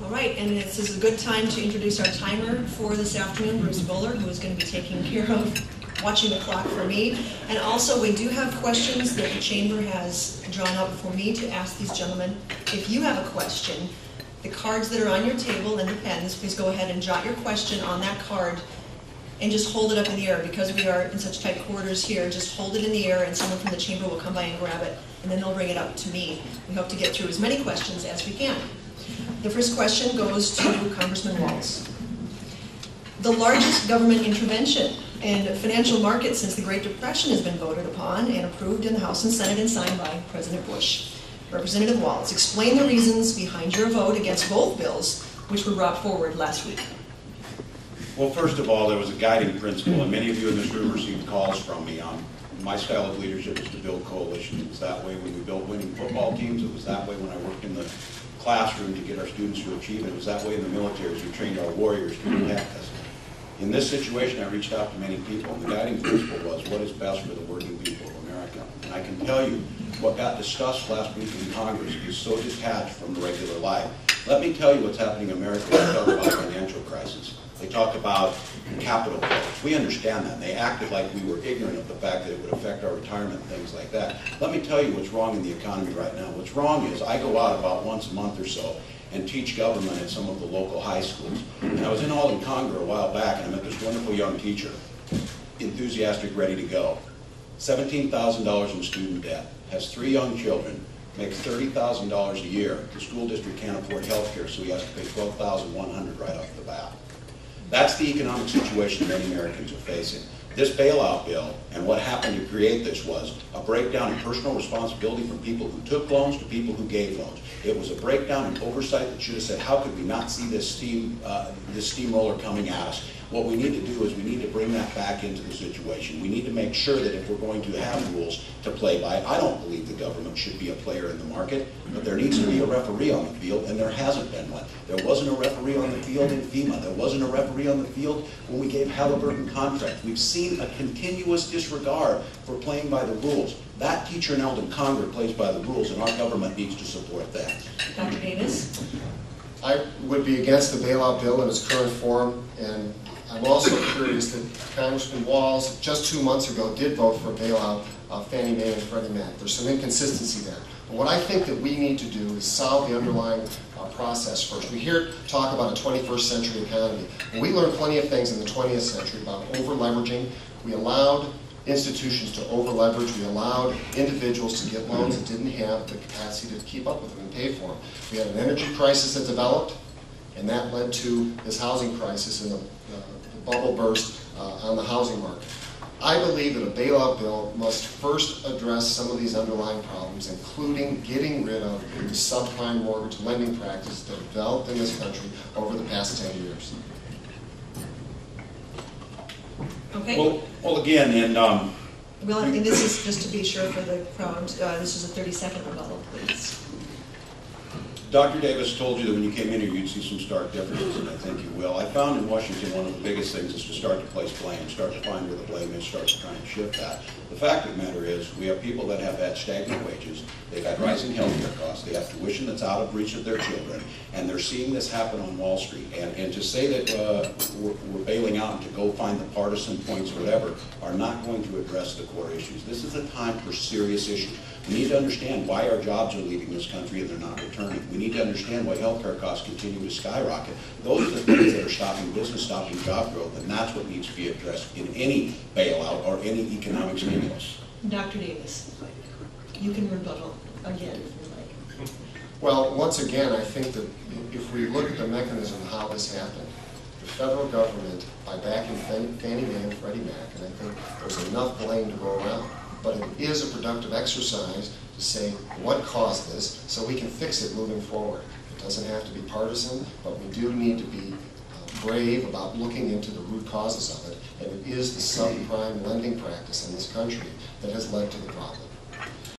All right, and this is a good time to introduce our timer for this afternoon, Bruce Buller, who is going to be taking care of watching the clock for me. And also, we do have questions that the Chamber has drawn up for me to ask these gentlemen. If you have a question, the cards that are on your table and the pens, please go ahead and jot your question on that card and just hold it up in the air. Because we are in such tight quarters here, just hold it in the air and someone from the Chamber will come by and grab it, and then they'll bring it up to me. We hope to get through as many questions as we can. The first question goes to Congressman Walz. The largest government intervention in financial markets since the Great Depression has been voted upon and approved in the House and Senate and signed by President Bush. Representative Walz, explain the reasons behind your vote against both bills which were brought forward last week. Well, first of all, there was a guiding principle, and many of you in this room received calls from me on my style of leadership is to build coalitions. It was that way when we built winning football teams. It was that way when I worked in the classroom to get our students to achieve. It was that way in the military as we trained our warriors to protect us. In this situation, I reached out to many people, and the guiding principle was what is best for the working people of America. And I can tell you, what got discussed last week in Congress is so detached from regular life. Let me tell you what's happening in America when we talk about financial crisis. They talk about capital flows. We understand that. And they acted like we were ignorant of the fact that it would affect our retirement and things like that. Let me tell you what's wrong in the economy right now. What's wrong is I go out about once a month or so and teach government at some of the local high schools. And I was in Alden, Congar a while back, and I met this wonderful young teacher, enthusiastic, ready to go. $17,000 in student debt, has 3 young children, makes $30,000 a year. The school district can't afford health care, so he has to pay $12,100 right off the bat. That's the economic situation many Americans are facing. This bailout bill and what happened to create this was a breakdown in personal responsibility from people who took loans to people who gave loans. It was a breakdown in oversight that should have said, how could we not see this steamroller coming at us? What we need to do is we need to bring that back into the situation. We need to make sure that if we're going to have rules to play by, I don't believe the government should be a player in the market, but there needs to be a referee on the field, and there hasn't been one. There wasn't a referee on the field in FEMA. There wasn't a referee on the field when we gave Halliburton contracts. We've seen a continuous disregard for playing by the rules. That teacher in Alden, Congar plays by the rules, and our government needs to support that. Dr. Davis? I would be against the bailout bill in its current form, and I'm also curious that Congressman Walz, just 2 months ago, did vote for a bailout of Fannie Mae and Freddie Mac. There's some inconsistency there. But what I think that we need to do is solve the underlying process first. We hear talk about a 21st century economy. And we learned plenty of things in the 20th century about over-leveraging. We allowed institutions to over-leverage. We allowed individuals to get loans that didn't have the capacity to keep up with them and pay for them. We had an energy crisis that developed, and that led to this housing crisis and the bubble burst on the housing market. I believe that a bailout bill must first address some of these underlying problems, including getting rid of the subprime mortgage lending practices that have developed in this country over the past 10 years. Okay. Well again, and and this is just to be sure for the crowd, this is a 30-second rebuttal, please. Dr. Davis told you that when you came in here you'd see some stark differences, and I think you will. I found in Washington one of the biggest things is to start to place blame, start to find where the blame is, start to try and shift that. The fact of the matter is we have people that have had stagnant wages, they've had rising health care costs, they have tuition that's out of reach of their children, and they're seeing this happen on Wall Street. And to say that we're bailing out and to go find the partisan points or whatever are not going to address the core issues. This is a time for serious issues. We need to understand why our jobs are leaving this country and they're not returning. We need to understand why healthcare costs continue to skyrocket. Those are the things that are stopping business, stopping job growth, and that's what needs to be addressed in any bailout or any economic stimulus. Dr. Davis, you can rebuttal again if you like. Well, once again, I think that if we look at the mechanism of how this happened, the federal government, by backing Fannie Mae and Freddie Mac, and I think there's enough blame to go around, but it is a productive exercise to say what caused this so we can fix it moving forward. It doesn't have to be partisan, but we do need to be brave about looking into the root causes of it, and it is the subprime lending practice in this country that has led to the problem.